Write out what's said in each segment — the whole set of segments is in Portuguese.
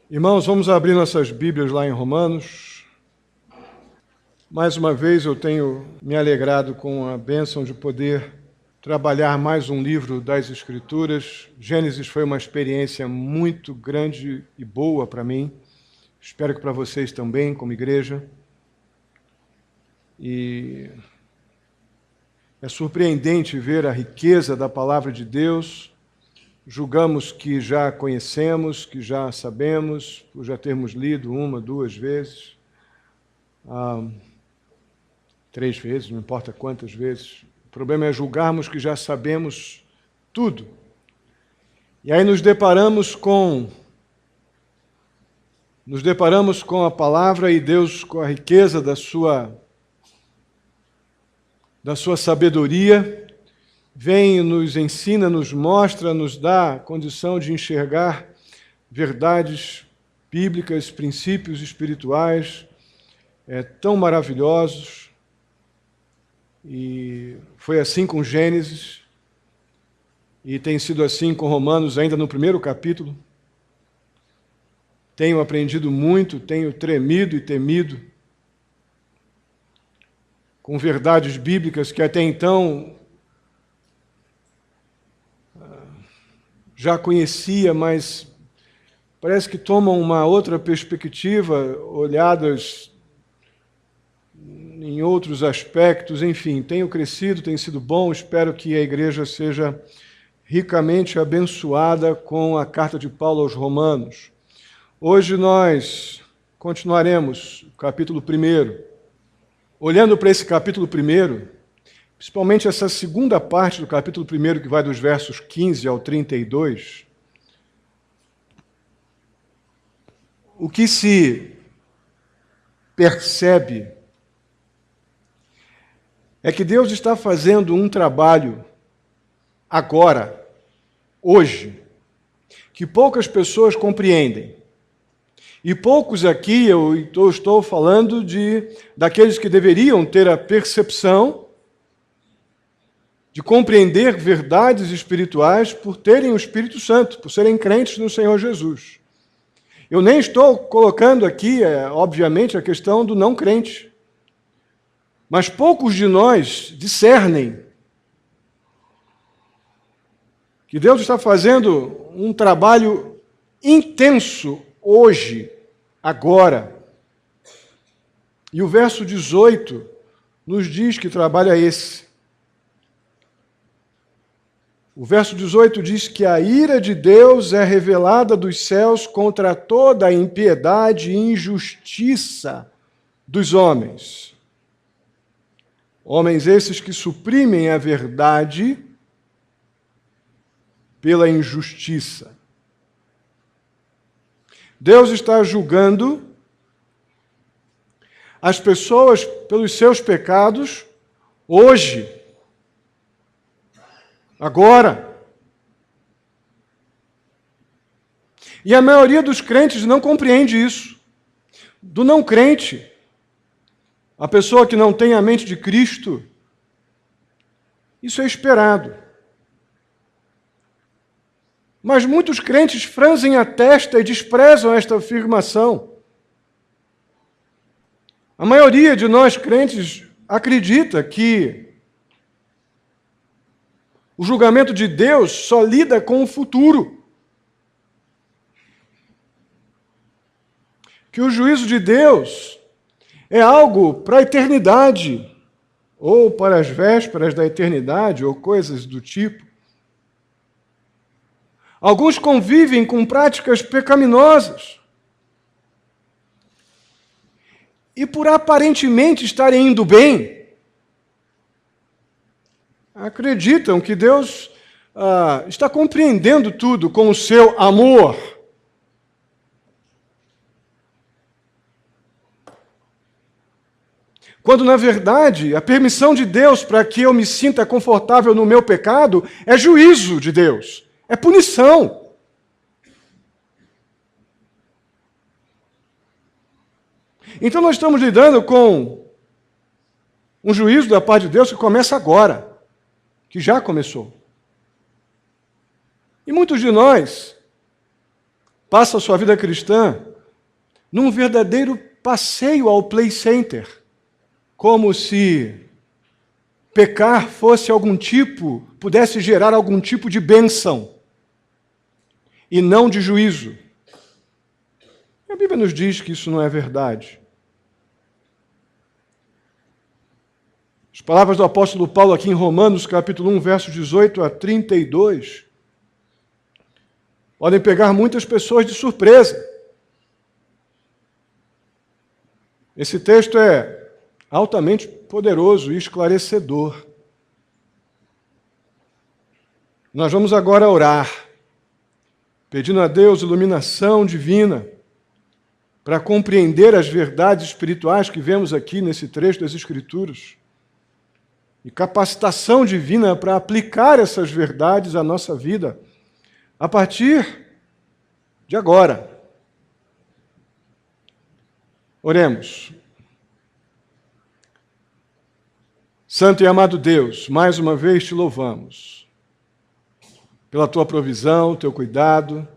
Irmãos, vamos abrir nossas Bíblias lá em Romanos. Mais uma vez eu tenho me alegrado com a bênção de poder trabalhar mais um livro das Escrituras. Gênesis foi uma experiência muito grande e boa para mim. Espero que para vocês também, como igreja. E é surpreendente ver a riqueza da palavra de Deus. Julgamos que já conhecemos, que já sabemos, por já termos lido uma, duas vezes, 3 vezes, não importa quantas vezes. O problema é julgarmos que já sabemos tudo. E aí nos deparamos com a palavra e Deus, com a riqueza da sua sabedoria, vem, nos ensina, nos mostra, nos dá a condição de enxergar verdades bíblicas, princípios espirituais tão maravilhosos. E foi assim com Gênesis, e tem sido assim com Romanos, ainda no primeiro capítulo. Tenho aprendido muito, tenho tremido e temido com verdades bíblicas que até então já conhecia, mas parece que tomam uma outra perspectiva, olhadas em outros aspectos. Enfim, tenho crescido, tem sido bom, espero que a igreja seja ricamente abençoada com a carta de Paulo aos Romanos. Hoje nós continuaremos o capítulo 1. Olhando para esse capítulo 1, principalmente essa segunda parte do capítulo 1, que vai dos versos 15 ao 32, o que se percebe é que Deus está fazendo um trabalho agora, hoje, que poucas pessoas compreendem. E poucos aqui, eu estou falando daqueles que deveriam ter a percepção de compreender verdades espirituais por terem o Espírito Santo, por serem crentes no Senhor Jesus. Eu nem estou colocando aqui, obviamente, a questão do não crente. Mas poucos de nós discernem que Deus está fazendo um trabalho intenso hoje, agora. E o verso 18 nos diz que trabalho é esse. O verso 18 diz que a ira de Deus é revelada dos céus contra toda a impiedade e injustiça dos homens. Homens esses que suprimem a verdade pela injustiça. Deus está julgando as pessoas pelos seus pecados hoje, agora. E a maioria dos crentes não compreende isso. Do não crente, a pessoa que não tem a mente de Cristo, isso é esperado. Mas muitos crentes franzem a testa e desprezam esta afirmação. A maioria de nós crentes acredita que o julgamento de Deus só lida com o futuro. Que o juízo de Deus é algo para a eternidade, ou para as vésperas da eternidade, ou coisas do tipo. Alguns convivem com práticas pecaminosas. E por aparentemente estarem indo bem, acreditam que Deus está compreendendo tudo com o seu amor. Quando, na verdade, a permissão de Deus para que eu me sinta confortável no meu pecado é juízo de Deus, é punição. Então nós estamos lidando com um juízo da parte de Deus que começa agora, que já começou. E muitos de nós passa a sua vida cristã num verdadeiro passeio ao play center, como se pecar pudesse gerar algum tipo de bênção e não de juízo. A Bíblia nos diz que isso não é verdade. As palavras do apóstolo Paulo aqui em Romanos, capítulo 1, versos 18 a 32, podem pegar muitas pessoas de surpresa. Esse texto é altamente poderoso e esclarecedor. Nós vamos agora orar, pedindo a Deus iluminação divina para compreender as verdades espirituais que vemos aqui nesse trecho das Escrituras e capacitação divina para aplicar essas verdades à nossa vida a partir de agora. Oremos. Santo e amado Deus, mais uma vez te louvamos pela tua provisão, teu cuidado,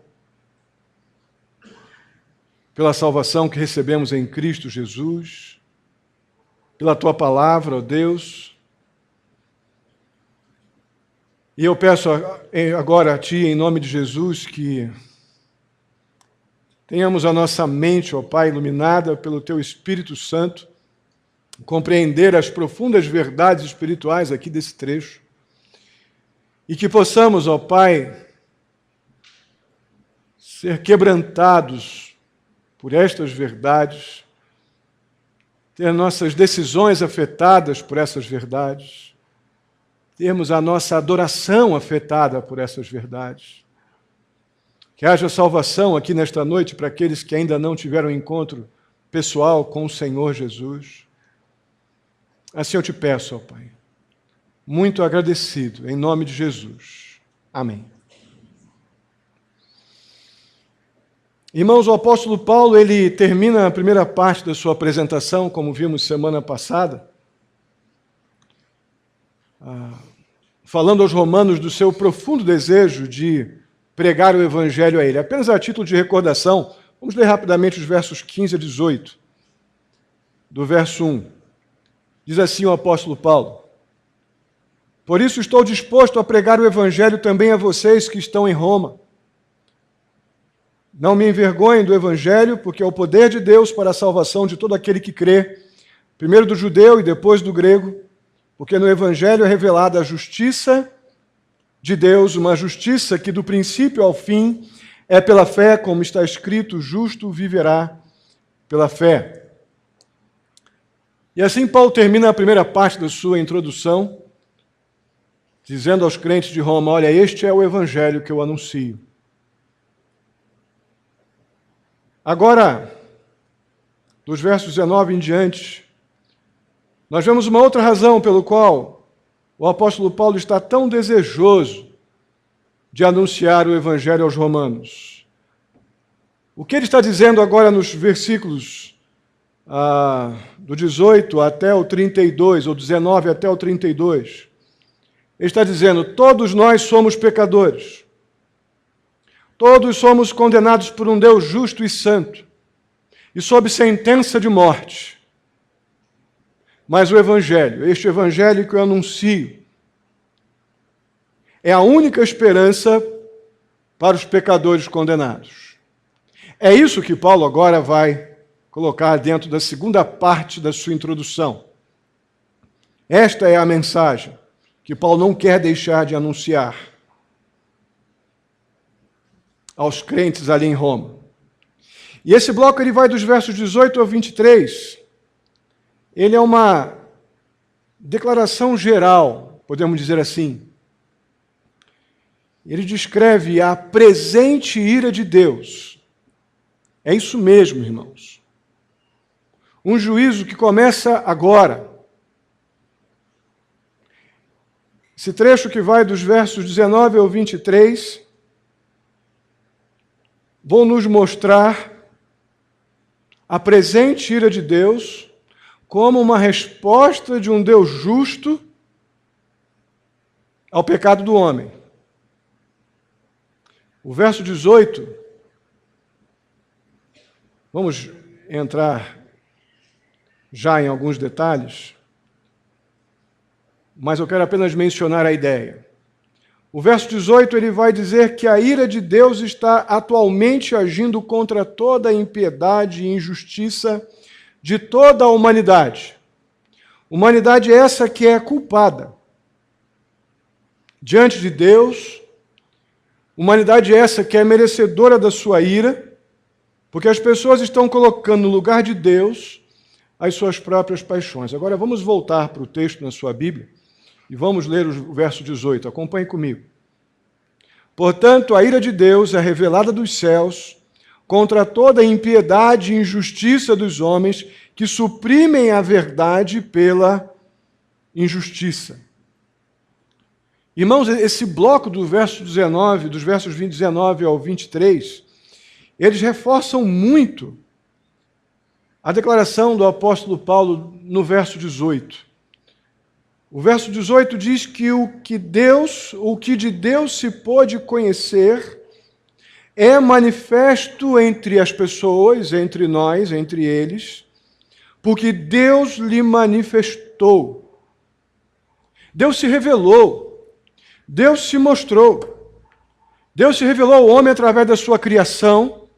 pela salvação que recebemos em Cristo Jesus, pela tua palavra, ó Deus. E eu peço agora a ti, em nome de Jesus, que tenhamos a nossa mente, ó Pai, iluminada pelo teu Espírito Santo, compreender as profundas verdades espirituais aqui desse trecho, e que possamos, ó Pai, ser quebrantados por estas verdades, ter nossas decisões afetadas por essas verdades, termos a nossa adoração afetada por essas verdades. Que haja salvação aqui nesta noite para aqueles que ainda não tiveram encontro pessoal com o Senhor Jesus. Assim eu te peço, ó Pai, muito agradecido, em nome de Jesus. Amém. Irmãos, o apóstolo Paulo, ele termina a primeira parte da sua apresentação, como vimos semana passada, falando aos romanos do seu profundo desejo de pregar o evangelho a ele. Apenas a título de recordação, vamos ler rapidamente os versos 15 a 18, do verso 1. Diz assim o apóstolo Paulo: Por isso estou disposto a pregar o evangelho também a vocês que estão em Roma. Não me envergonhem do evangelho, porque é o poder de Deus para a salvação de todo aquele que crê, primeiro do judeu e depois do grego, porque no evangelho é revelada a justiça de Deus, uma justiça que do princípio ao fim é pela fé, como está escrito, o justo viverá pela fé. E assim Paulo termina a primeira parte da sua introdução, dizendo aos crentes de Roma: olha, este é o evangelho que eu anuncio. Agora, dos versos 19 em diante, nós vemos uma outra razão pelo qual o apóstolo Paulo está tão desejoso de anunciar o evangelho aos romanos. O que ele está dizendo agora nos versículos do 18 até o 32, ou 19 até o 32, ele está dizendo: todos nós somos pecadores. Todos somos condenados por um Deus justo e santo, e sob sentença de morte. Mas o Evangelho, este Evangelho que eu anuncio, é a única esperança para os pecadores condenados. É isso que Paulo agora vai colocar dentro da segunda parte da sua introdução. Esta é a mensagem que Paulo não quer deixar de anunciar aos crentes ali em Roma. E esse bloco ele vai dos versos 18 ao 23. Ele é uma declaração geral, podemos dizer assim. Ele descreve a presente ira de Deus. É isso mesmo, irmãos. Um juízo que começa agora. Esse trecho que vai dos versos 19 ao 23 vão nos mostrar a presente ira de Deus como uma resposta de um Deus justo ao pecado do homem. O verso 18 Vamos entrar já em alguns detalhes, mas eu quero apenas mencionar a ideia. O verso 18 ele vai dizer que a ira de Deus está atualmente agindo contra toda a impiedade e injustiça de toda a humanidade. Humanidade essa que é culpada diante de Deus, humanidade essa que é merecedora da sua ira, porque as pessoas estão colocando no lugar de Deus as suas próprias paixões. Agora vamos voltar para o texto na sua Bíblia e vamos ler o verso 18. Acompanhe comigo. Portanto, a ira de Deus é revelada dos céus contra toda a impiedade e injustiça dos homens que suprimem a verdade pela injustiça. Irmãos, esse bloco do verso 19, dos versos 19 ao 23, eles reforçam muito a declaração do apóstolo Paulo no verso 18. O verso 18 diz que o que de Deus se pôde conhecer é manifesto entre as pessoas, entre nós, entre eles, porque Deus lhe manifestou. Deus se revelou. Deus se mostrou. Deus se revelou ao homem através da sua criação.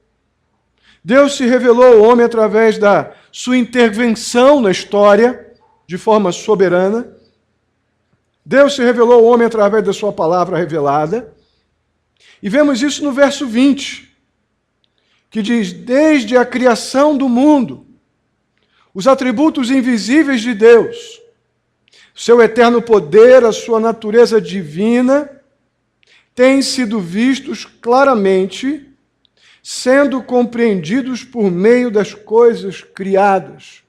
Deus se revelou ao homem através da sua intervenção na história, de forma soberana. Deus se revelou ao homem através da sua palavra revelada. E vemos isso no verso 20, que diz: desde a criação do mundo, os atributos invisíveis de Deus, seu eterno poder, a sua natureza divina, têm sido vistos claramente, sendo compreendidos por meio das coisas criadas.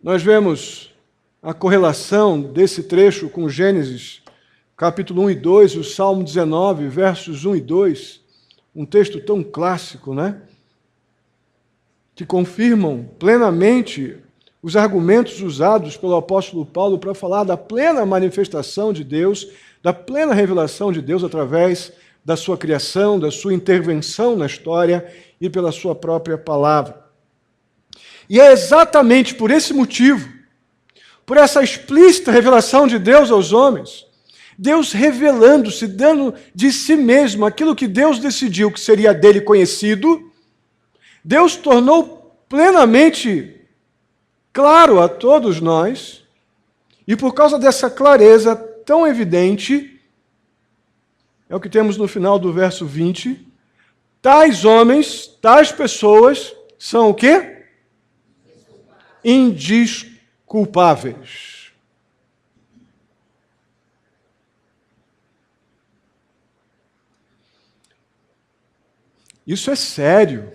Nós vemos a correlação desse trecho com Gênesis, capítulo 1 e 2, o Salmo 19, versos 1 e 2, um texto tão clássico, né? Que confirmam plenamente os argumentos usados pelo apóstolo Paulo para falar da plena manifestação de Deus, da plena revelação de Deus através da sua criação, da sua intervenção na história e pela sua própria palavra. E é exatamente por esse motivo, por essa explícita revelação de Deus aos homens, Deus revelando-se, dando de si mesmo aquilo que Deus decidiu que seria dele conhecido, Deus tornou plenamente claro a todos nós, e por causa dessa clareza tão evidente, é o que temos no final do verso 20, tais homens, tais pessoas, são o quê? Indesculpáveis. Isso é sério.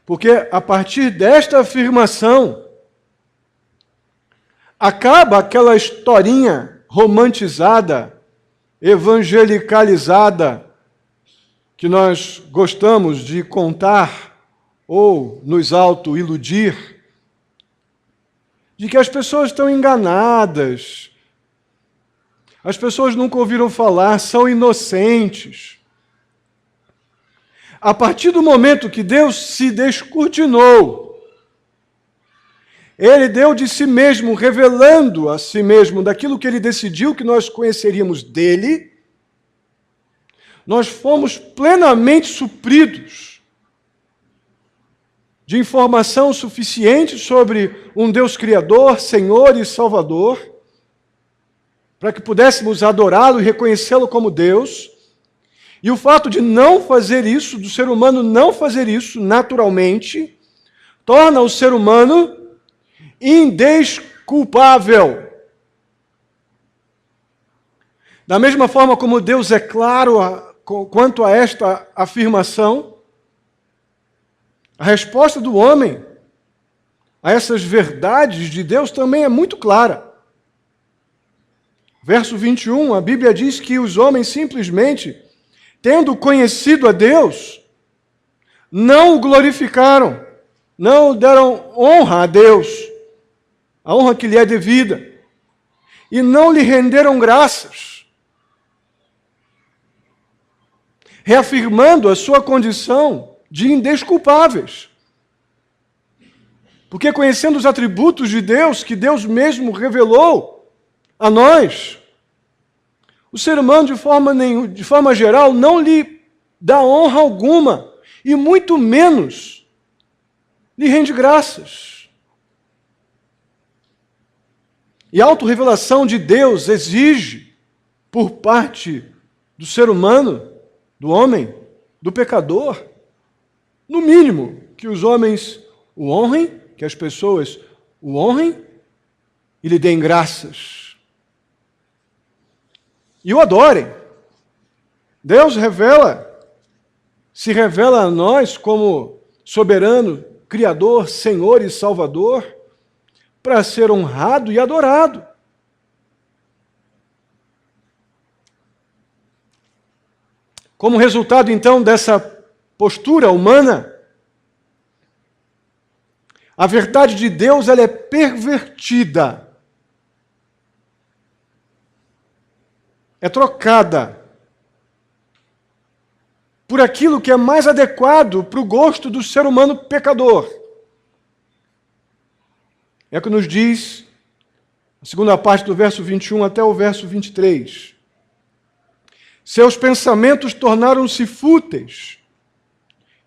Porque a partir desta afirmação, acaba aquela historinha romantizada, evangelicalizada, que nós gostamos de contar ou nos auto-iludir, de que as pessoas estão enganadas, as pessoas nunca ouviram falar, são inocentes. A partir do momento que Deus se descortinou, Ele deu de si mesmo, revelando a si mesmo daquilo que Ele decidiu que nós conheceríamos dEle, nós fomos plenamente supridos de informação suficiente sobre um Deus Criador, Senhor e Salvador, para que pudéssemos adorá-lo e reconhecê-lo como Deus. E o fato de não fazer isso, do ser humano não fazer isso naturalmente, torna o ser humano indesculpável. Da mesma forma como Deus é claro quanto a esta afirmação, a resposta do homem a essas verdades de Deus também é muito clara. Verso 21, a Bíblia diz que os homens simplesmente, tendo conhecido a Deus, não o glorificaram, não deram honra a Deus, a honra que lhe é devida, e não lhe renderam graças, reafirmando a sua condição de indesculpáveis. Porque conhecendo os atributos de Deus, que Deus mesmo revelou a nós, o ser humano, de forma geral, não lhe dá honra alguma, e muito menos lhe rende graças. E a autorrevelação de Deus exige, por parte do ser humano, do homem, do pecador, no mínimo, que os homens o honrem, que as pessoas o honrem e lhe deem graças. E o adorem. Deus se revela a nós como soberano, Criador, Senhor e Salvador, para ser honrado e adorado. Como resultado, então, dessa postura humana, a verdade de Deus ela é pervertida, é trocada por aquilo que é mais adequado para o gosto do ser humano pecador. É o que nos diz a segunda parte do verso 21 até o verso 23. Seus pensamentos tornaram-se fúteis,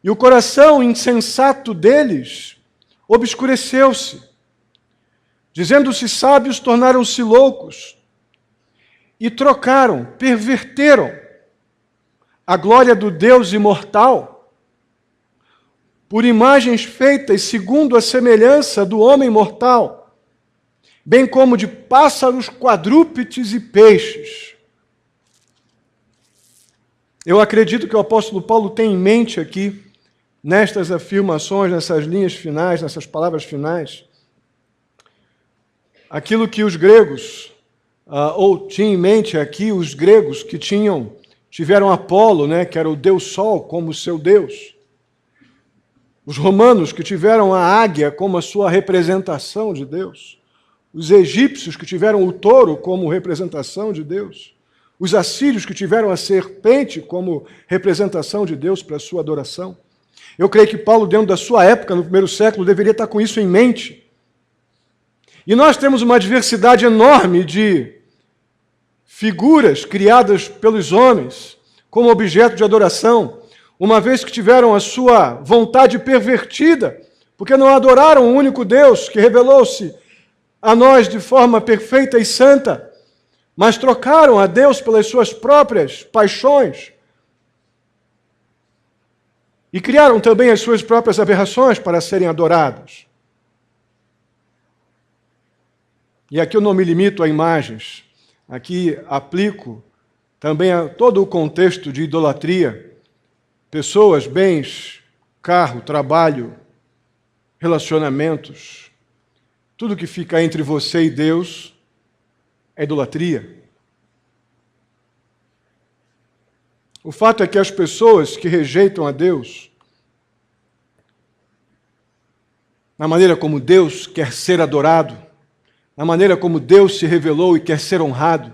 e o coração insensato deles obscureceu-se. Dizendo-se sábios, tornaram-se loucos, e trocaram, perverteram a glória do Deus imortal por imagens feitas segundo a semelhança do homem mortal, bem como de pássaros, quadrúpedes e peixes. Eu acredito que o apóstolo Paulo tem em mente aqui, nestas afirmações, nessas linhas finais, nessas palavras finais, aquilo que os gregos, ou tinha em mente aqui os gregos que tiveram Apolo, né, que era o Deus Sol, como seu Deus. Os romanos que tiveram a águia como a sua representação de Deus. Os egípcios que tiveram o touro como representação de Deus. Os assírios que tiveram a serpente como representação de Deus para a sua adoração. Eu creio que Paulo, dentro da sua época, no primeiro século, deveria estar com isso em mente. E nós temos uma diversidade enorme de figuras criadas pelos homens como objeto de adoração, uma vez que tiveram a sua vontade pervertida, porque não adoraram o único Deus que revelou-se a nós de forma perfeita e santa, mas trocaram a Deus pelas suas próprias paixões e criaram também as suas próprias aberrações para serem adorados. E aqui eu não me limito a imagens, aqui aplico também a todo o contexto de idolatria, pessoas, bens, carro, trabalho, relacionamentos, tudo que fica entre você e Deus é idolatria. O fato é que as pessoas que rejeitam a Deus, na maneira como Deus quer ser adorado, na maneira como Deus se revelou e quer ser honrado,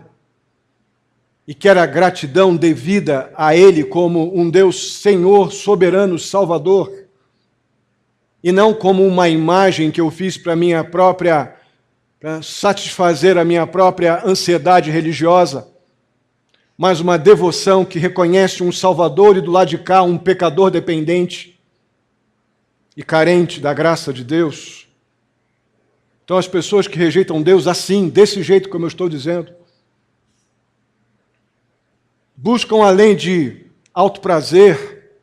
e quer a gratidão devida a Ele como um Deus Senhor, soberano, Salvador, e não como uma imagem que eu fiz para satisfazer a minha própria ansiedade religiosa, mas uma devoção que reconhece um Salvador e do lado de cá um pecador dependente e carente da graça de Deus. Então as pessoas que rejeitam Deus assim, desse jeito como eu estou dizendo, buscam além de autoprazer,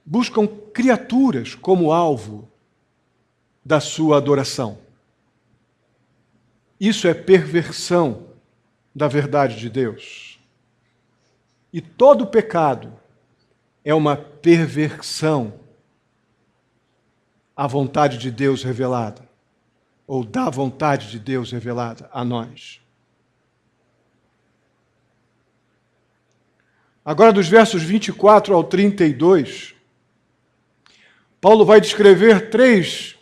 buscam criaturas como alvo da sua adoração. Isso é perversão da verdade de Deus. E todo pecado é uma perversão à vontade de Deus revelada, ou da vontade de Deus revelada a nós. Agora, dos versos 24 ao 32, Paulo vai descrever 3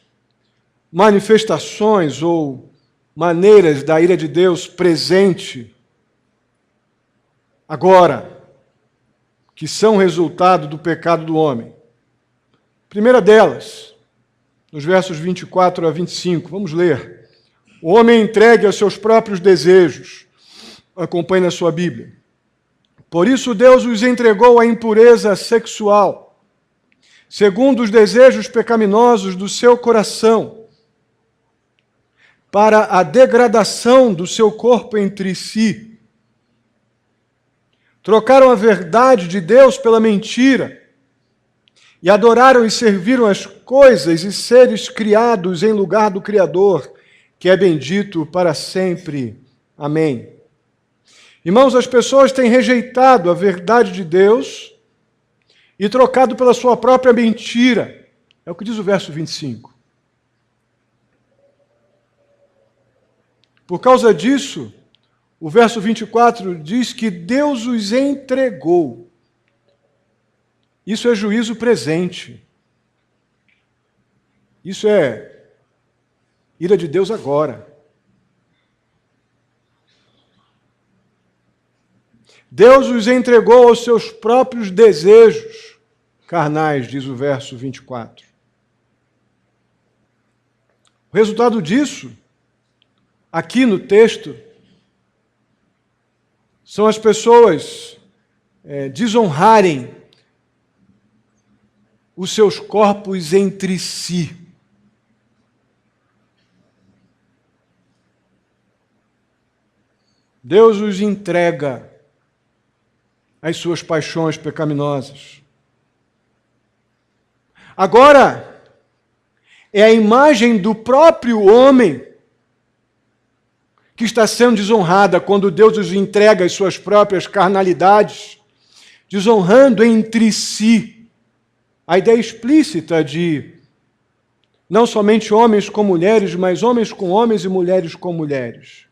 manifestações ou maneiras da ira de Deus presente agora, que são resultado do pecado do homem. Primeira delas, nos versos 24 a 25, vamos ler. O homem é entregue aos seus próprios desejos. Acompanhe na sua Bíblia. Por isso Deus os entregou à impureza sexual, segundo os desejos pecaminosos do seu coração, para a degradação do seu corpo entre si. Trocaram a verdade de Deus pela mentira, e adoraram e serviram as coisas e seres criados em lugar do Criador, que é bendito para sempre. Amém. Irmãos, as pessoas têm rejeitado a verdade de Deus e trocado pela sua própria mentira. É o que diz o verso 25. Por causa disso, o verso 24 diz que Deus os entregou. Isso é juízo presente. Isso é ira de Deus agora. Deus os entregou aos seus próprios desejos carnais, diz o verso 24. O resultado disso, aqui no texto, são as pessoas desonrarem os seus corpos entre si. Deus os entrega às suas paixões pecaminosas. Agora, é a imagem do próprio homem que está sendo desonrada quando Deus os entrega às suas próprias carnalidades, desonrando entre si. A ideia explícita de não somente homens com mulheres, mas homens com homens e mulheres com mulheres.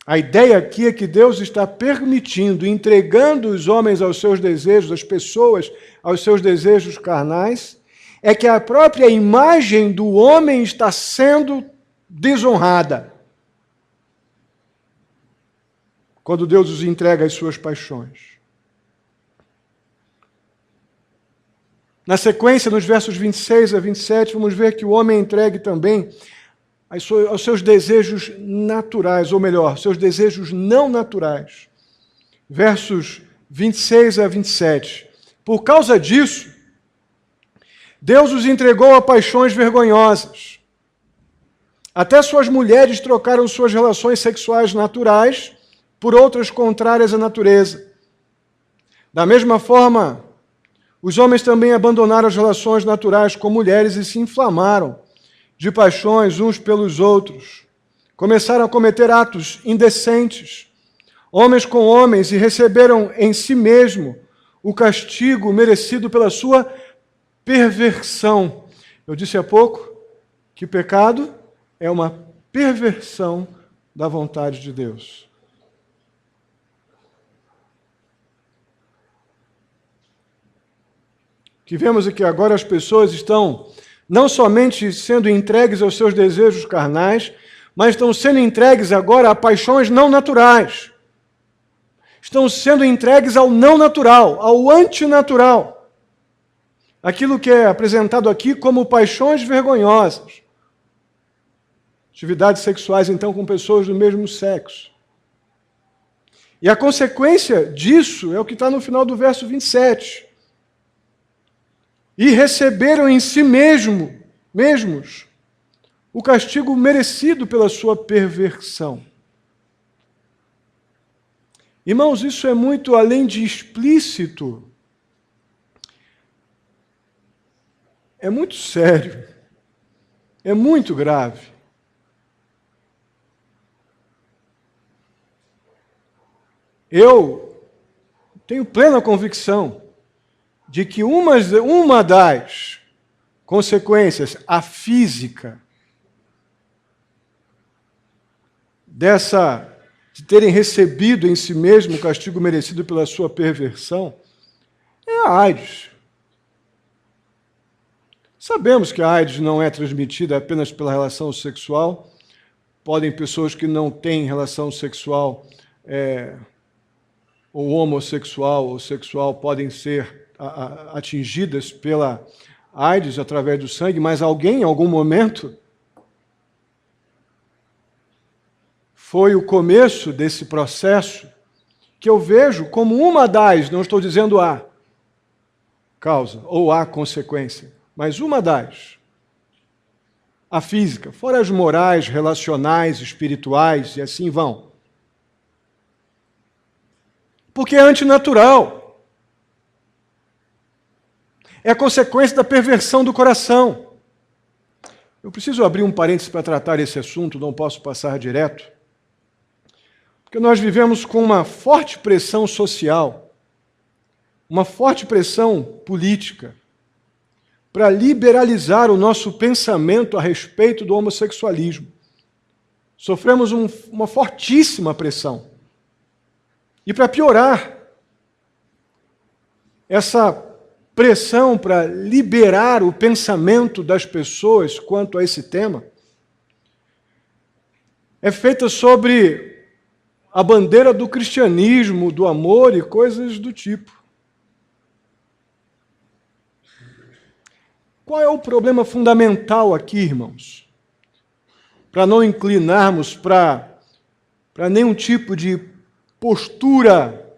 A ideia aqui é que Deus está permitindo, entregando os homens aos seus desejos, as pessoas aos seus desejos carnais, é que a própria imagem do homem está sendo desonrada quando Deus os entrega às suas paixões. Na sequência, nos versos 26 a 27, vamos ver que o homem é entregue também aos seus desejos naturais, ou melhor, seus desejos não naturais. Versos 26 a 27. Por causa disso, Deus os entregou a paixões vergonhosas. Até suas mulheres trocaram suas relações sexuais naturais por outras contrárias à natureza. Da mesma forma, os homens também abandonaram as relações naturais com mulheres e se inflamaram de paixões uns pelos outros. Começaram a cometer atos indecentes, homens com homens, e receberam em si mesmo o castigo merecido pela sua perversão. Eu disse há pouco que pecado é uma perversão da vontade de Deus. O que vemos é que agora as pessoas estão não somente sendo entregues aos seus desejos carnais, mas estão sendo entregues agora a paixões não naturais. Estão sendo entregues ao não natural, ao antinatural. Aquilo que é apresentado aqui como paixões vergonhosas. Atividades sexuais, então, com pessoas do mesmo sexo. E a consequência disso é o que está no final do verso 27. E receberam em si mesmos o castigo merecido pela sua perversão. Irmãos, isso é muito além de explícito. É muito sério. É muito grave. Eu tenho plena convicção de que uma das consequências, a física, de terem recebido em si mesmo o castigo merecido pela sua perversão, é a AIDS. Sabemos que a AIDS não é transmitida apenas pela relação sexual, podem pessoas que não têm relação sexual ou homossexual ou sexual podem ser atingidas pela AIDS através do sangue, mas alguém, em algum momento, foi o começo desse processo que eu vejo como uma das, não estou dizendo a causa ou a consequência, mas uma das, a física, fora as morais, relacionais, espirituais e assim vão. Porque é antinatural. É a consequência da perversão do coração. Eu preciso abrir um parênteses para tratar esse assunto, não posso passar direto. Porque nós vivemos com uma forte pressão social, uma forte pressão política, para liberalizar o nosso pensamento a respeito do homossexualismo. Sofremos uma fortíssima pressão. E para piorar, essa pressão para liberar o pensamento das pessoas quanto a esse tema é feita sobre a bandeira do cristianismo, do amor e coisas do tipo. Qual é o problema fundamental aqui, irmãos? Para não inclinarmos para nenhum tipo de postura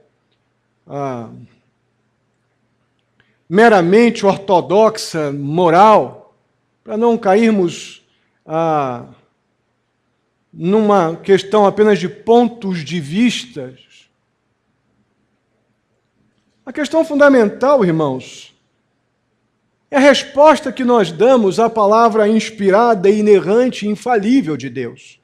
meramente ortodoxa, moral, para não cairmos numa questão apenas de pontos de vista. A questão fundamental, irmãos, é a resposta que nós damos à palavra inspirada, inerrante e infalível de Deus.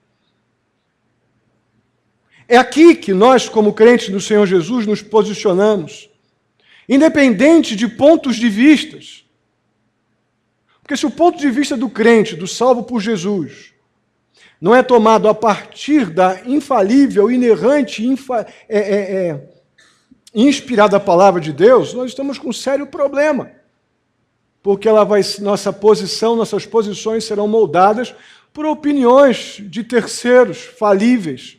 É aqui que nós, como crentes do Senhor Jesus, nos posicionamos, independente de pontos de vistas. Porque se o ponto de vista do crente, do salvo por Jesus, não é tomado a partir da infalível, inerrante, inspirada palavra de Deus, nós estamos com um sério problema. Porque nossas posições serão moldadas por opiniões de terceiros falíveis.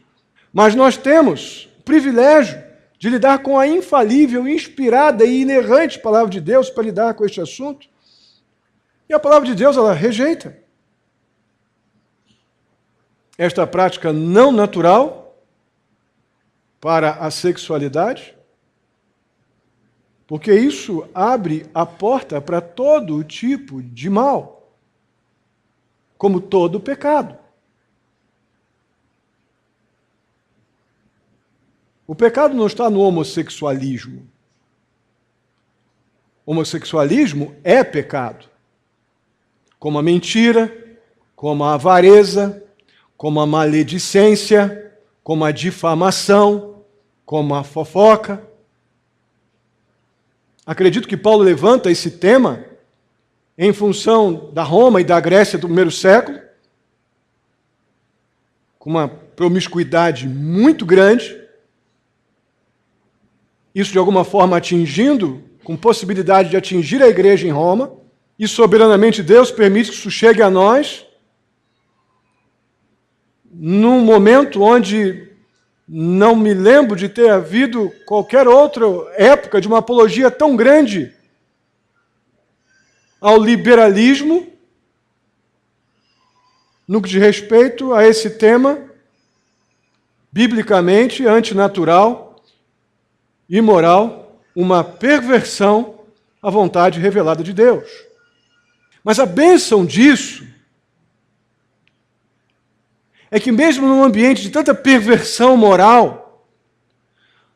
Mas nós temos o privilégio de lidar com a infalível, inspirada e inerrante palavra de Deus para lidar com este assunto. E a palavra de Deus, ela rejeita esta prática não natural para a sexualidade, porque isso abre a porta para todo tipo de mal, como todo pecado. O pecado não está no homossexualismo. O homossexualismo é pecado, como a mentira, como a avareza, como a maledicência, como a difamação, como a fofoca. Acredito que Paulo levanta esse tema em função da Roma e da Grécia do primeiro século, com uma promiscuidade muito grande, isso de alguma forma atingindo, com possibilidade de atingir a igreja em Roma, e soberanamente Deus permite que isso chegue a nós, num momento onde não me lembro de ter havido qualquer outra época de uma apologia tão grande ao liberalismo, no que diz respeito a esse tema, biblicamente antinatural, imoral, uma perversão à vontade revelada de Deus. Mas a bênção disso é que mesmo num ambiente de tanta perversão moral,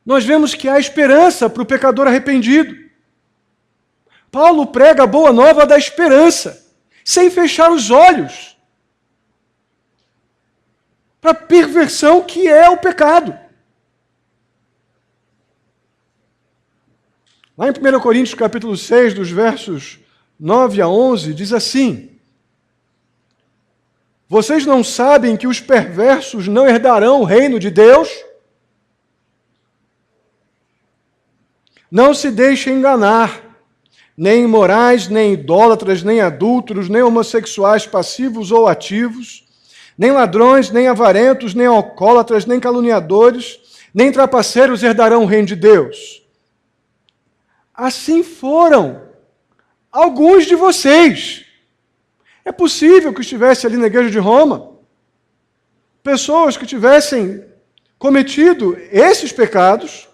nós vemos que há esperança para o pecador arrependido. Paulo prega a boa nova da esperança, sem fechar os olhos para a perversão que é o pecado. Lá em 1 Coríntios capítulo 6, dos versos 9 a 11, diz assim: vocês não sabem que os perversos não herdarão o reino de Deus? Não se deixem enganar. Nem imorais, nem idólatras, nem adúlteros, nem homossexuais passivos ou ativos, Nem ladrões, nem avarentos, nem alcoólatras, nem caluniadores, nem trapaceiros herdarão o reino de Deus. Assim foram alguns de vocês. É possível que estivesse ali na igreja de Roma pessoas que tivessem cometido esses pecados,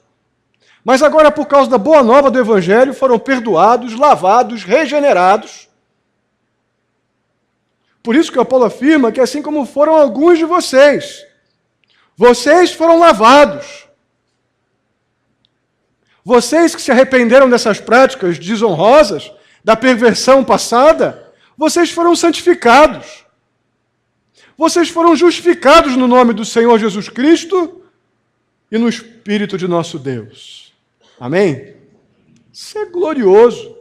mas agora, por causa da boa nova do Evangelho, foram perdoados, lavados, regenerados. Por isso que o Paulo afirma que assim como foram alguns de vocês, vocês foram lavados. Vocês que se arrependeram dessas práticas desonrosas, da perversão passada, vocês foram santificados. Vocês foram justificados no nome do Senhor Jesus Cristo e no Espírito de nosso Deus. Amém? Isso é glorioso.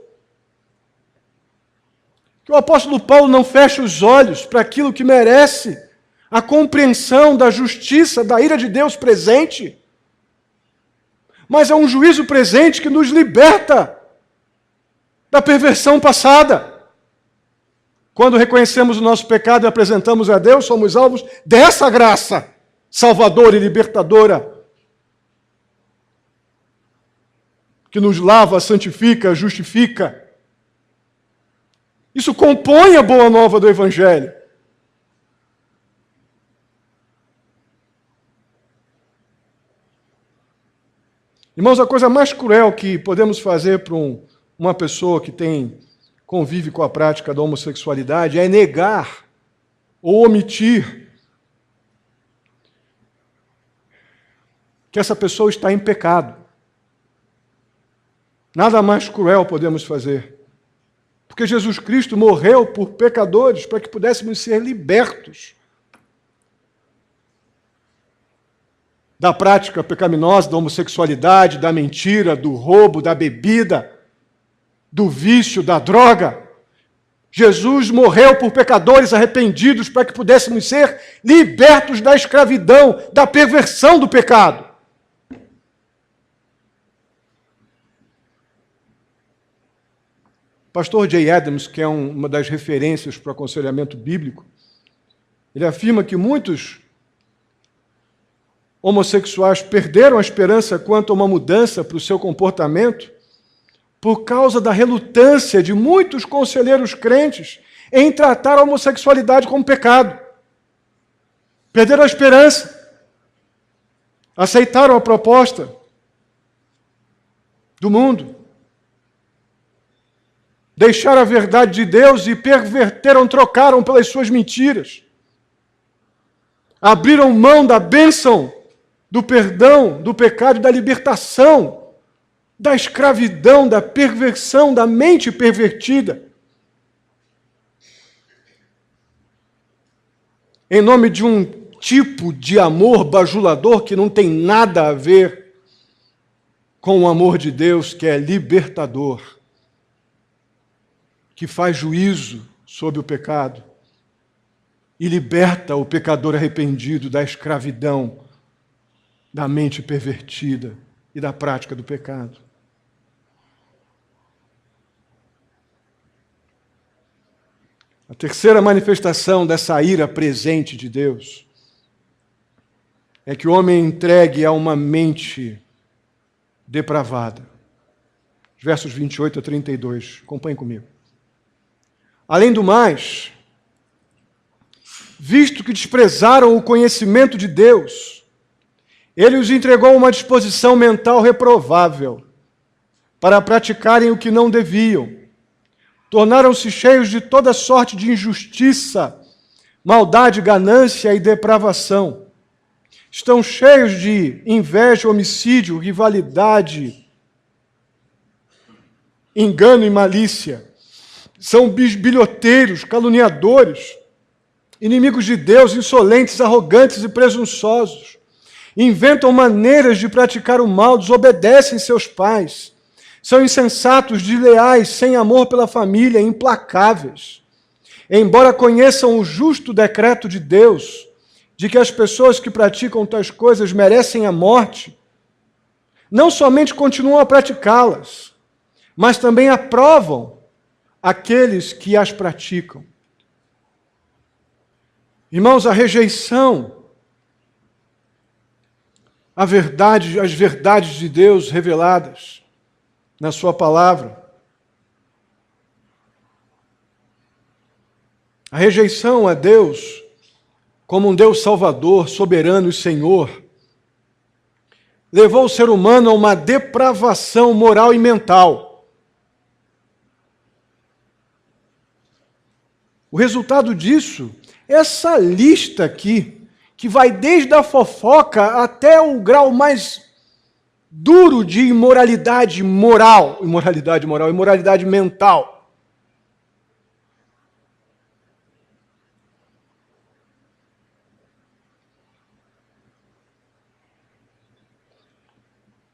Que o apóstolo Paulo não feche os olhos para aquilo que merece a compreensão da justiça, da ira de Deus presente, mas é um juízo presente que nos liberta da perversão passada. Quando reconhecemos o nosso pecado e apresentamos a Deus, somos alvos dessa graça salvadora e libertadora, que nos lava, santifica, justifica. Isso compõe a boa nova do Evangelho. Irmãos, a coisa mais cruel que podemos fazer para uma pessoa que convive com a prática da homossexualidade é negar ou omitir que essa pessoa está em pecado. Nada mais cruel podemos fazer. Porque Jesus Cristo morreu por pecadores para que pudéssemos ser libertos da prática pecaminosa, da homossexualidade, da mentira, do roubo, da bebida, do vício, da droga. Jesus morreu por pecadores arrependidos para que pudéssemos ser libertos da escravidão, da perversão do pecado. Pastor J. Adams, que é uma das referências para o aconselhamento bíblico, ele afirma que muitos homossexuais perderam a esperança quanto a uma mudança para o seu comportamento por causa da relutância de muitos conselheiros crentes em tratar a homossexualidade como pecado. Perderam a esperança. Aceitaram a proposta do mundo. Deixaram a verdade de Deus e perverteram, trocaram pelas suas mentiras. Abriram mão da bênção, do perdão, do pecado e da libertação, da escravidão, da perversão, da mente pervertida. Em nome de um tipo de amor bajulador que não tem nada a ver com o amor de Deus, que é libertador, que faz juízo sobre o pecado e liberta o pecador arrependido da escravidão, da mente pervertida e da prática do pecado. A terceira manifestação dessa ira presente de Deus é que o homem é entregue a uma mente depravada. Versos 28 a 32. Acompanhe comigo. Além do mais, visto que desprezaram o conhecimento de Deus, ele os entregou a uma disposição mental reprovável para praticarem o que não deviam. Tornaram-se cheios de toda sorte de injustiça, maldade, ganância e depravação. Estão cheios de inveja, homicídio, rivalidade, engano e malícia. São bisbilhoteiros, caluniadores, inimigos de Deus, insolentes, arrogantes e presunçosos. Inventam maneiras de praticar o mal, desobedecem seus pais. São insensatos, desleais, sem amor pela família, implacáveis. Embora conheçam o justo decreto de Deus, de que as pessoas que praticam tais coisas merecem a morte, não somente continuam a praticá-las, mas também aprovam aqueles que as praticam. Irmãos, a rejeição à verdade, às verdades de Deus reveladas na sua palavra, a rejeição a Deus como um Deus salvador, soberano e Senhor, levou o ser humano a uma depravação moral e mental. O resultado disso é essa lista aqui, que vai desde a fofoca até o grau mais duro de imoralidade moral, imoralidade mental.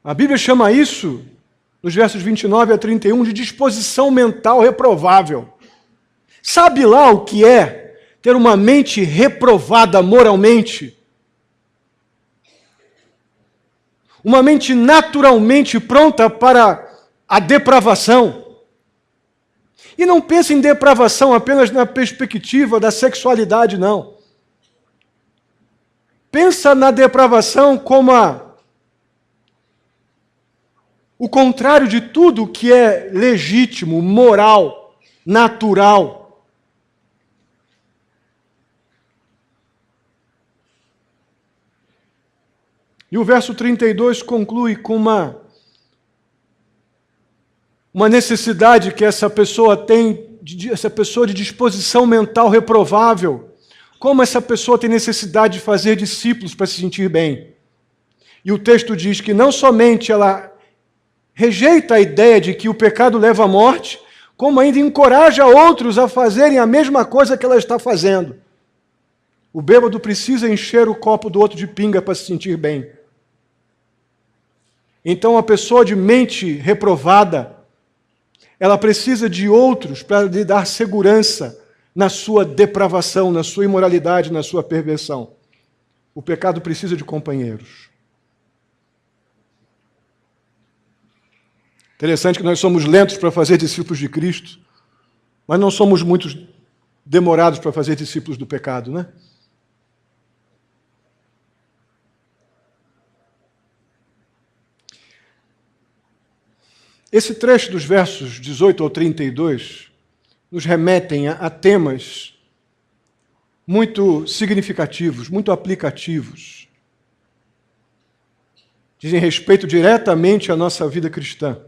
A Bíblia chama isso, nos versos 29 a 31, de disposição mental reprovável. Sabe lá o que é ter uma mente reprovada moralmente? Uma mente naturalmente pronta para a depravação. E não pense em depravação apenas na perspectiva da sexualidade, não. Pensa na depravação como o contrário de tudo que é legítimo, moral, natural. E o verso 32 conclui com uma necessidade que essa pessoa tem, essa pessoa de disposição mental reprovável. Como essa pessoa tem necessidade de fazer discípulos para se sentir bem. E o texto diz que não somente ela rejeita a ideia de que o pecado leva à morte, como ainda encoraja outros a fazerem a mesma coisa que ela está fazendo. O bêbado precisa encher o copo do outro de pinga para se sentir bem. Então, a pessoa de mente reprovada, ela precisa de outros para lhe dar segurança na sua depravação, na sua imoralidade, na sua perversão. O pecado precisa de companheiros. Interessante que nós somos lentos para fazer discípulos de Cristo, mas não somos muito demorados para fazer discípulos do pecado, né? Esse trecho dos versos 18 ao 32 nos remetem a temas muito significativos, muito aplicativos. Dizem respeito diretamente à nossa vida cristã.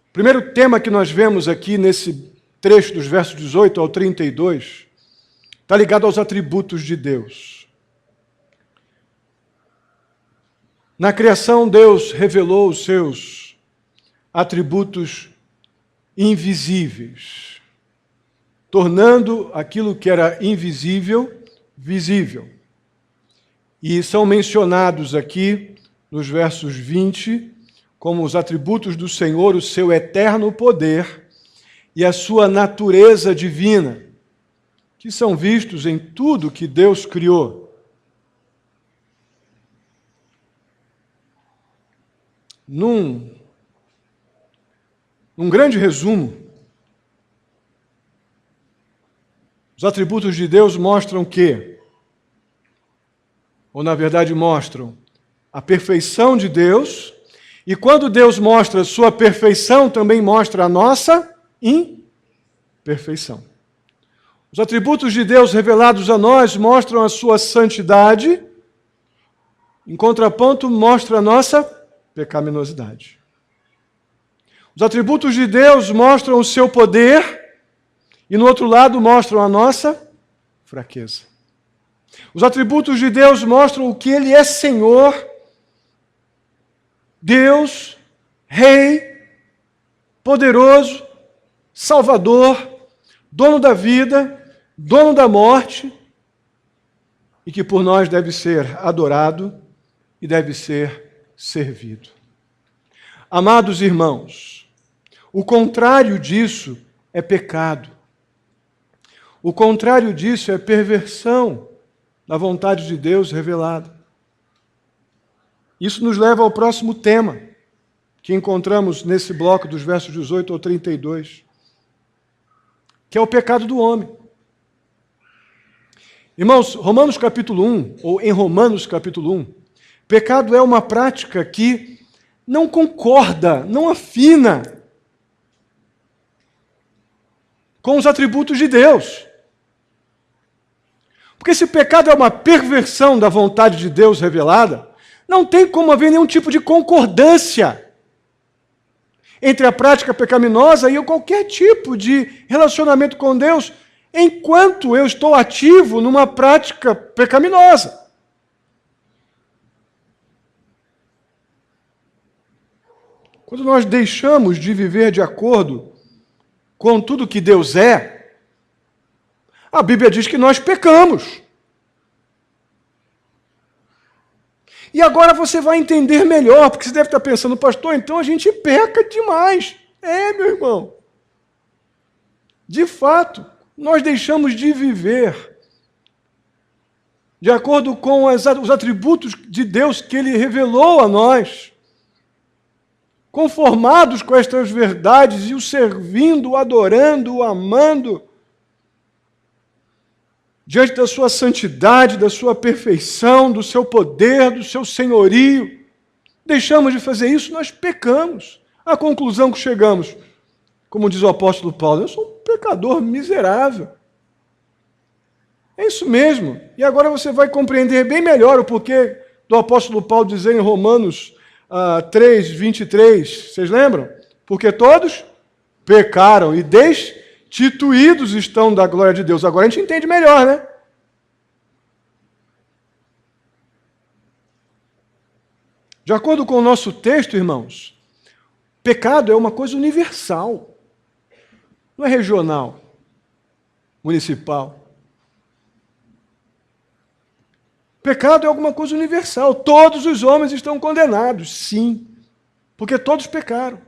O primeiro tema que nós vemos aqui nesse trecho dos versos 18 ao 32 está ligado aos atributos de Deus. Na criação, Deus revelou os seus atributos invisíveis, tornando aquilo que era invisível, visível. E são mencionados aqui, nos versos 20, como os atributos do Senhor, o seu eterno poder e a sua natureza divina, que são vistos em tudo que Deus criou. Num grande resumo, os atributos de Deus mostram que, ou na verdade mostram, a perfeição de Deus, e quando Deus mostra a sua perfeição, também mostra a nossa imperfeição. Os atributos de Deus revelados a nós mostram a sua santidade, em contraponto, mostra a nossa pecaminosidade. Os atributos de Deus mostram o seu poder, e no outro lado mostram a nossa fraqueza. Os atributos de Deus mostram o que Ele é Senhor, Deus, Rei, poderoso, Salvador, dono da vida, dono da morte, e que por nós deve ser adorado e deve ser servido. Amados irmãos, o contrário disso é pecado. O contrário disso é perversão da vontade de Deus revelada. Isso nos leva ao próximo tema, que encontramos nesse bloco dos versos 18 ao 32, que é o pecado do homem. Irmãos, Romanos capítulo 1, ou em Romanos capítulo 1, pecado é uma prática que não concorda, não afina com os atributos de Deus. Porque se pecado é uma perversão da vontade de Deus revelada, não tem como haver nenhum tipo de concordância entre a prática pecaminosa e qualquer tipo de relacionamento com Deus, enquanto eu estou ativo numa prática pecaminosa. Quando nós deixamos de viver de acordo com tudo que Deus é, a Bíblia diz que nós pecamos. E agora você vai entender melhor, porque você deve estar pensando, pastor, então a gente peca demais. É, meu irmão. De fato, nós deixamos de viver de acordo com os atributos de Deus que Ele revelou a nós, conformados com estas verdades e o servindo, o adorando, o amando, diante da sua santidade, da sua perfeição, do seu poder, do seu senhorio. Deixamos de fazer isso, nós pecamos. A conclusão que chegamos, como diz o apóstolo Paulo, eu sou um pecador miserável. É isso mesmo. E agora você vai compreender bem melhor o porquê do apóstolo Paulo dizer em Romanos 3, 23. Vocês lembram? Porque todos pecaram e destituídos estão da glória de Deus. Agora a gente entende melhor, né? De acordo com o nosso texto, irmãos, pecado é uma coisa universal. Não é regional, municipal. Pecado é alguma coisa universal. Todos os homens estão condenados, sim, porque todos pecaram.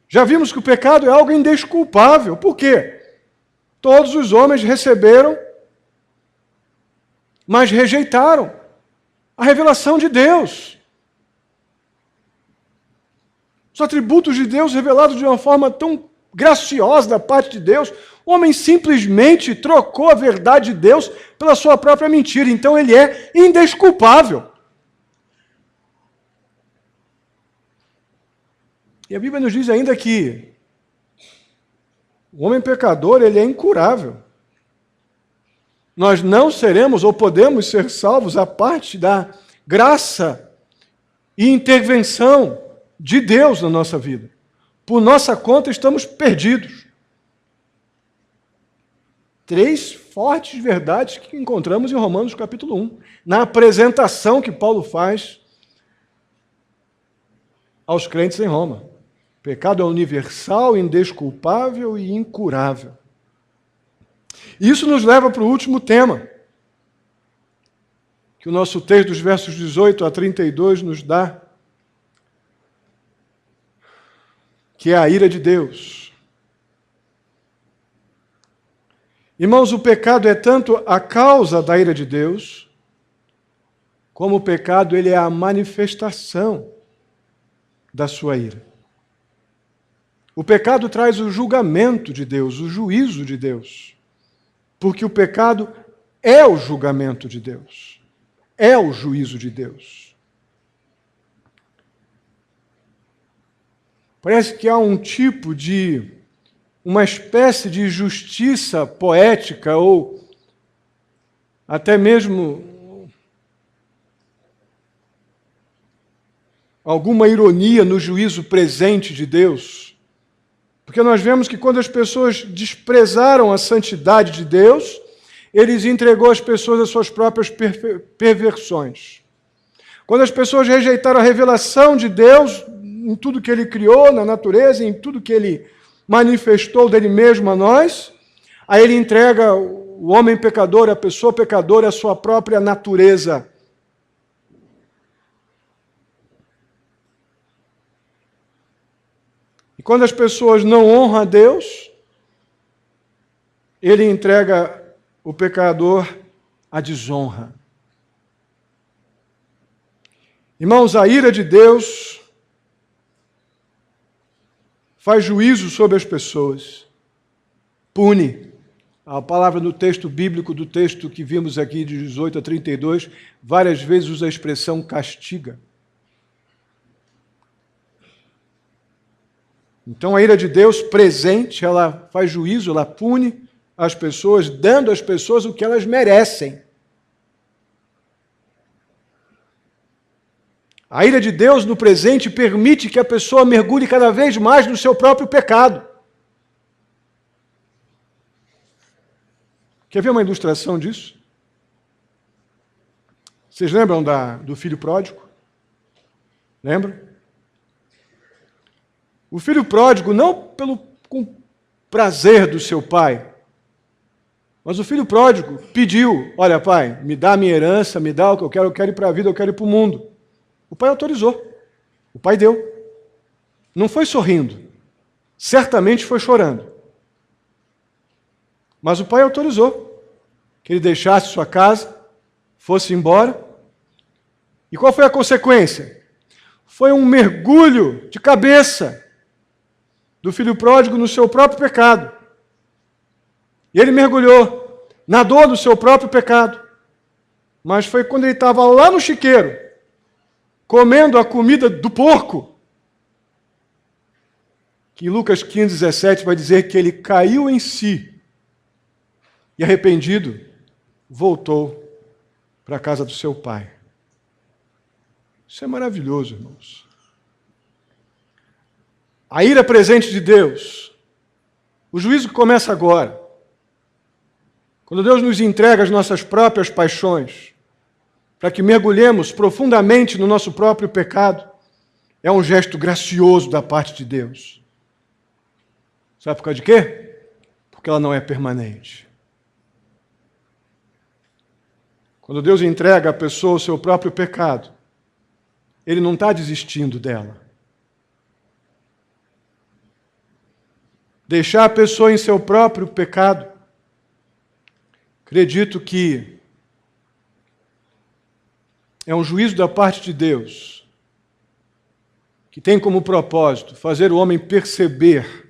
Já vimos que o pecado é algo indesculpável. Por quê? Todos os homens receberam, mas rejeitaram a revelação de Deus. Os atributos de Deus revelados de uma forma tão graciosa da parte de Deus, o homem simplesmente trocou a verdade de Deus pela sua própria mentira. Então ele é indesculpável. E a Bíblia nos diz ainda que o homem pecador, ele é incurável. Nós não seremos ou podemos ser salvos a parte da graça e intervenção de Deus na nossa vida. Por nossa conta, estamos perdidos. 3 fortes verdades que encontramos em Romanos capítulo 1, na apresentação que Paulo faz aos crentes em Roma. O pecado é universal, indesculpável e incurável. Isso nos leva para o último tema, que o nosso texto dos versos 18 a 32 nos dá, que é a ira de Deus. Irmãos, o pecado é tanto a causa da ira de Deus, como o pecado ele é a manifestação da sua ira. O pecado traz o julgamento de Deus, o juízo de Deus, porque o pecado é o julgamento de Deus, é o juízo de Deus. Parece que há uma espécie de justiça poética ou até mesmo alguma ironia no juízo presente de Deus. Porque nós vemos que quando as pessoas desprezaram a santidade de Deus, Ele entregou as pessoas às suas próprias perversões. Quando as pessoas rejeitaram a revelação de Deus em tudo que Ele criou, na natureza, em tudo que Ele manifestou dele mesmo a nós, aí Ele entrega o homem pecador, a pessoa pecadora, a sua própria natureza. E quando as pessoas não honram a Deus, Ele entrega o pecador à desonra. Irmãos, a ira de Deus faz juízo sobre as pessoas, pune A palavra no texto bíblico, do texto que vimos aqui de 18 a 32, várias vezes usa a expressão castiga. Então a ira de Deus presente, ela faz juízo, ela pune as pessoas, dando às pessoas o que elas merecem. A ira de Deus no presente permite que a pessoa mergulhe cada vez mais no seu próprio pecado. Quer ver uma ilustração disso? Vocês lembram do filho pródigo? Lembram? O filho pródigo, não com prazer do seu pai, mas o filho pródigo pediu, olha pai, me dá a minha herança, me dá o que eu quero ir para a vida, eu quero ir para o mundo. O pai autorizou, o pai deu. Não foi sorrindo, certamente foi chorando. Mas o pai autorizou que ele deixasse sua casa, fosse embora. E qual foi a consequência? Foi um mergulho de cabeça do filho pródigo no seu próprio pecado. E ele mergulhou, nadou no seu próprio pecado. Mas foi quando ele estava lá no chiqueiro, comendo a comida do porco, que Lucas 15, 17 vai dizer que ele caiu em si e, arrependido, voltou para a casa do seu pai. Isso é maravilhoso, irmãos. A ira presente de Deus, o juízo que começa agora, quando Deus nos entrega as nossas próprias paixões, para que mergulhemos profundamente no nosso próprio pecado, é um gesto gracioso da parte de Deus. Sabe por causa de quê? Porque ela não é permanente. Quando Deus entrega à pessoa o seu próprio pecado, Ele não está desistindo dela. Deixar a pessoa em seu próprio pecado, acredito que é um juízo da parte de Deus, que tem como propósito fazer o homem perceber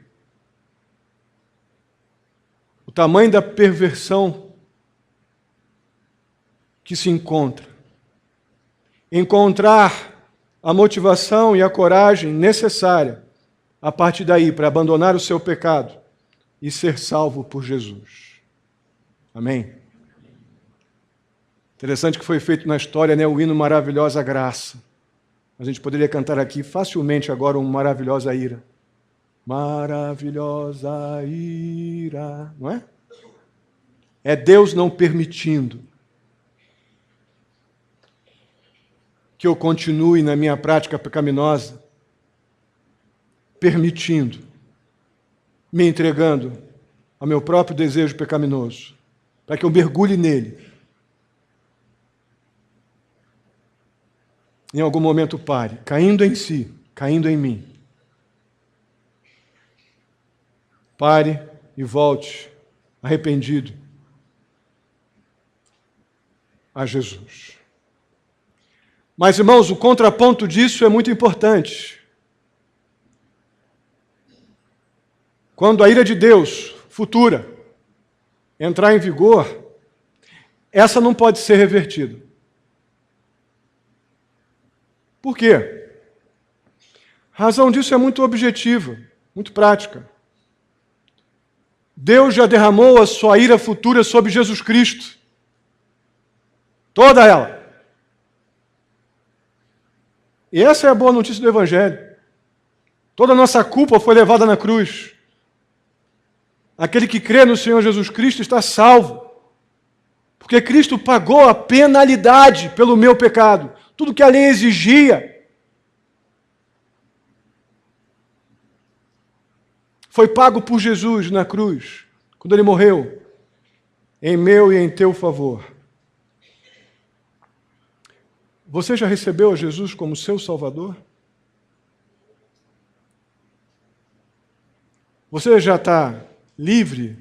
o tamanho da perversão que se encontra. Encontrar a motivação e a coragem necessária a partir daí para abandonar o seu pecado e ser salvo por Jesus. Amém? Interessante que foi feito na história, né, o hino Maravilhosa Graça. A gente poderia cantar aqui facilmente agora um Maravilhosa Ira. Maravilhosa ira, não é? É Deus não permitindo que eu continue na minha prática pecaminosa, permitindo, me entregando ao meu próprio desejo pecaminoso, para que eu mergulhe nele. Em algum momento pare, caindo em si, caindo em mim. Pare e volte, arrependido, a Jesus. Mas, irmãos, o contraponto disso é muito importante. Quando a ira de Deus, futura, entrar em vigor, essa não pode ser revertida. Por quê? A razão disso é muito objetiva, muito prática. Deus já derramou a sua ira futura sobre Jesus Cristo. Toda ela. E essa é a boa notícia do Evangelho. Toda a nossa culpa foi levada na cruz. Aquele que crê no Senhor Jesus Cristo está salvo. Porque Cristo pagou a penalidade pelo meu pecado. Tudo que a lei exigia foi pago por Jesus na cruz, quando Ele morreu, em meu e em teu favor. Você já recebeu a Jesus como seu Salvador? Você já está livre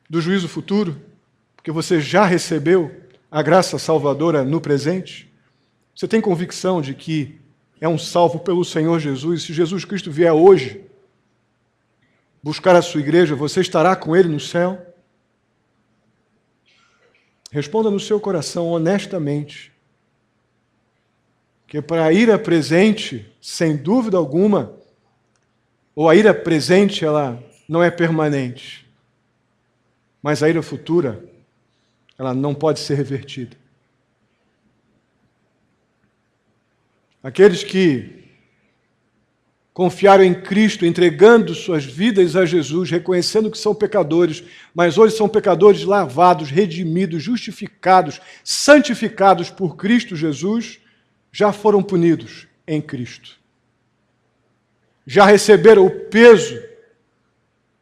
do juízo futuro? Porque você já recebeu a graça salvadora no presente? Você tem convicção de que é um salvo pelo Senhor Jesus? Se Jesus Cristo vier hoje buscar a sua igreja, você estará com Ele no céu? Responda no seu coração honestamente. Que para a ira presente, sem dúvida alguma, ou a ira presente ela não é permanente, mas a ira futura, ela não pode ser revertida. Aqueles que confiaram em Cristo, entregando suas vidas a Jesus, reconhecendo que são pecadores, mas hoje são pecadores lavados, redimidos, justificados, santificados por Cristo Jesus, já foram punidos em Cristo. Já receberam o peso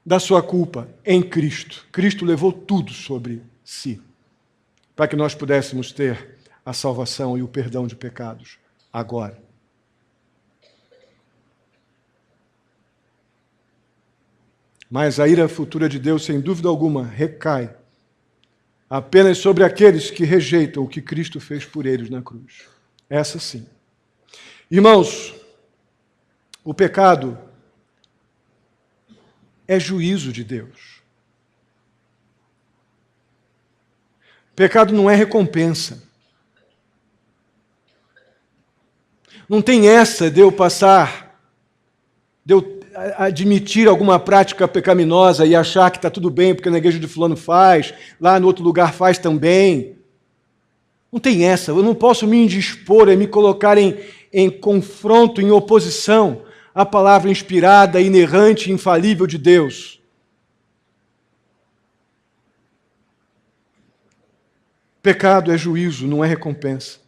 da sua culpa em Cristo. Cristo levou tudo sobre si, para que nós pudéssemos ter a salvação e o perdão de pecados agora. Mas a ira futura de Deus, sem dúvida alguma, recai apenas sobre aqueles que rejeitam o que Cristo fez por eles na cruz. Essa sim. Irmãos, o pecado é juízo de Deus. Pecado não é recompensa. Não tem essa de eu passar, de eu admitir alguma prática pecaminosa e achar que está tudo bem, porque na igreja de fulano faz, lá no outro lugar faz também. Não tem essa, eu não posso me indispor e me colocar em confronto, em oposição à palavra inspirada, inerrante, infalível de Deus. Pecado é juízo, não é recompensa.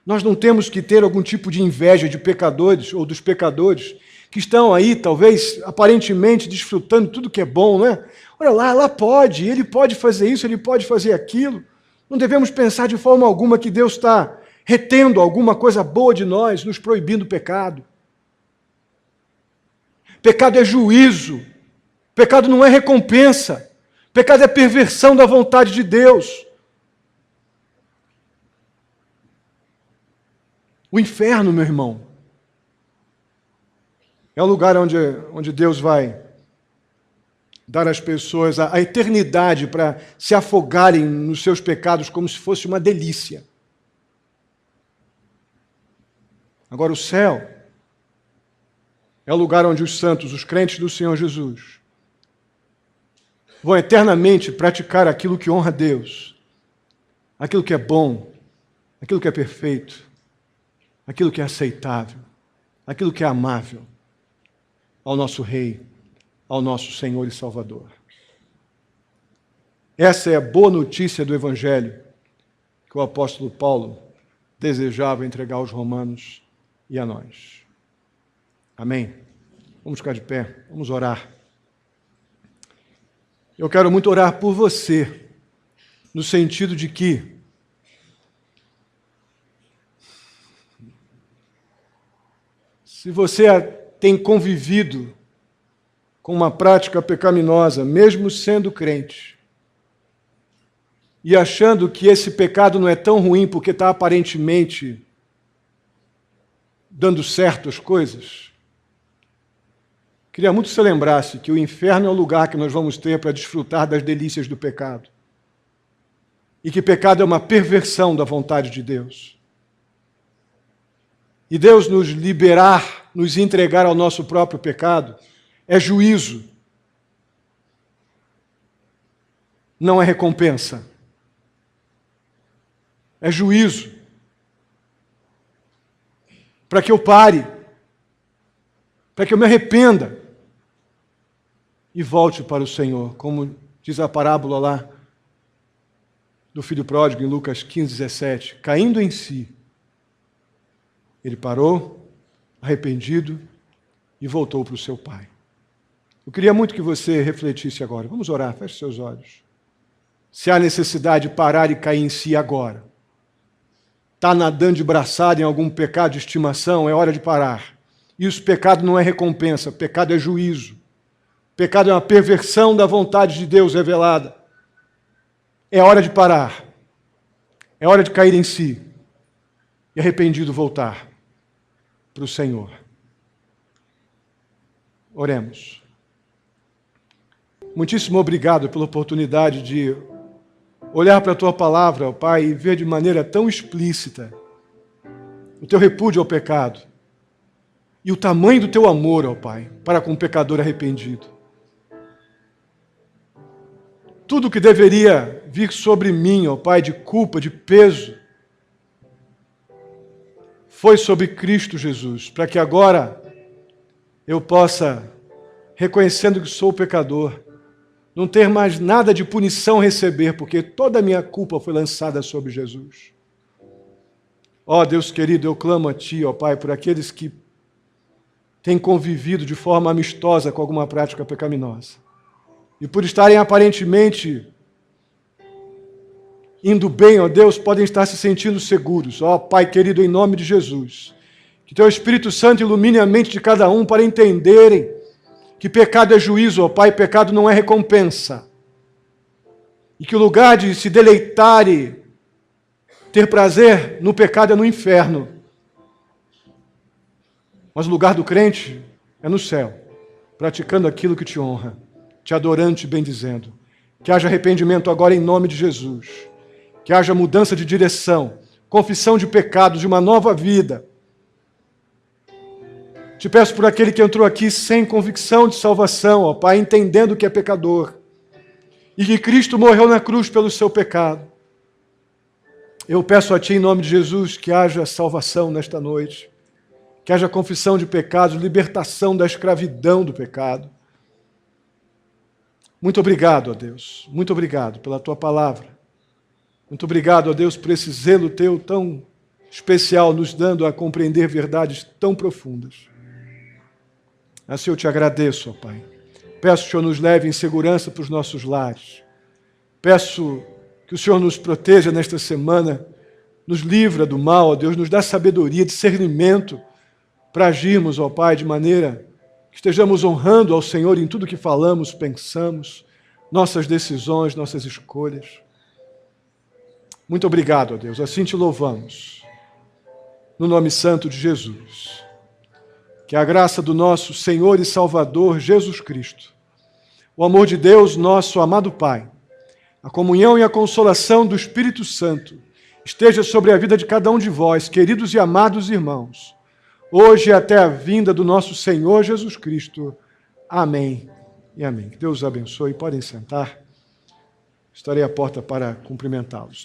Nós não temos que ter algum tipo de inveja de pecadores ou dos pecadores que estão aí, talvez, aparentemente desfrutando tudo que é bom, né? Olha lá pode, ele pode fazer isso, ele pode fazer aquilo. Não devemos pensar de forma alguma que Deus está retendo alguma coisa boa de nós, nos proibindo o pecado. Pecado é juízo. Pecado não é recompensa. Pecado é perversão da vontade de Deus. O inferno, meu irmão, é o lugar onde Deus vai dar às pessoas a eternidade para se afogarem nos seus pecados como se fosse uma delícia. Agora, o céu é o lugar onde os santos, os crentes do Senhor Jesus, vão eternamente praticar aquilo que honra a Deus, aquilo que é bom, aquilo que é perfeito, aquilo que é aceitável, aquilo que é amável ao nosso Rei, ao nosso Senhor e Salvador. Essa é a boa notícia do Evangelho que o apóstolo Paulo desejava entregar aos romanos e a nós. Amém? Vamos ficar de pé, vamos orar. Eu quero muito orar por você, no sentido de que se você tem convivido com uma prática pecaminosa, mesmo sendo crente, e achando que esse pecado não é tão ruim porque está aparentemente dando certo as coisas, queria muito que você lembrasse que o inferno é o lugar que nós vamos ter para desfrutar das delícias do pecado. E que pecado é uma perversão da vontade de Deus. E Deus nos liberar, nos entregar ao nosso próprio pecado, é juízo. Não é recompensa. É juízo. Para que eu pare, para que eu me arrependa e volte para o Senhor, como diz a parábola lá do filho pródigo em Lucas 15:17, caindo em si, ele parou, arrependido, e voltou para o seu pai. Eu queria muito que você refletisse agora. Vamos orar, feche seus olhos. Se há necessidade de parar e cair em si agora, está nadando de braçada em algum pecado de estimação, é hora de parar. Isso, pecado não é recompensa, pecado é juízo. Pecado é uma perversão da vontade de Deus revelada. É hora de parar. É hora de cair em si. E arrependido voltar para o Senhor. Oremos. Muitíssimo obrigado pela oportunidade de olhar para a Tua palavra, ó Pai, e ver de maneira tão explícita o Teu repúdio ao pecado e o tamanho do Teu amor, ó Pai, para com o pecador arrependido. Tudo que deveria vir sobre mim, ó Pai, de culpa, de peso, foi sobre Cristo Jesus, para que agora eu possa, reconhecendo que sou pecador, não ter mais nada de punição a receber, porque toda a minha culpa foi lançada sobre Jesus. Ó Deus querido, eu clamo a Ti, ó Pai, por aqueles que têm convivido de forma amistosa com alguma prática pecaminosa. E por estarem aparentemente indo bem, ó Deus, podem estar se sentindo seguros. Ó Pai querido, em nome de Jesus, que Teu Espírito Santo ilumine a mente de cada um para entenderem que pecado é juízo, ó Pai, pecado não é recompensa. E que o lugar de se deleitar e ter prazer no pecado é no inferno. Mas o lugar do crente é no céu, praticando aquilo que Te honra, Te adorando, Te bendizendo. Que haja arrependimento agora em nome de Jesus. Que haja mudança de direção, confissão de pecados, de uma nova vida. Te peço por aquele que entrou aqui sem convicção de salvação, ó Pai, entendendo que é pecador, e que Cristo morreu na cruz pelo seu pecado. Eu peço a Ti, em nome de Jesus, que haja salvação nesta noite, que haja confissão de pecados, libertação da escravidão do pecado. Muito obrigado, ó Deus, muito obrigado pela Tua palavra. Muito obrigado, ó Deus, por esse zelo Teu tão especial, nos dando a compreender verdades tão profundas. Assim eu Te agradeço, ó Pai. Peço que o Senhor nos leve em segurança para os nossos lares. Peço que o Senhor nos proteja nesta semana, nos livra do mal, ó Deus, nos dá sabedoria, discernimento para agirmos, ó Pai, de maneira que estejamos honrando ao Senhor em tudo que falamos, pensamos, nossas decisões, nossas escolhas. Muito obrigado, ó Deus, assim Te louvamos, no nome santo de Jesus. Que a graça do nosso Senhor e Salvador Jesus Cristo, o amor de Deus, nosso amado Pai, a comunhão e a consolação do Espírito Santo esteja sobre a vida de cada um de vós, queridos e amados irmãos, hoje e até a vinda do nosso Senhor Jesus Cristo. Amém e amém. Que Deus os abençoe. Podem sentar. Estarei à porta para cumprimentá-los.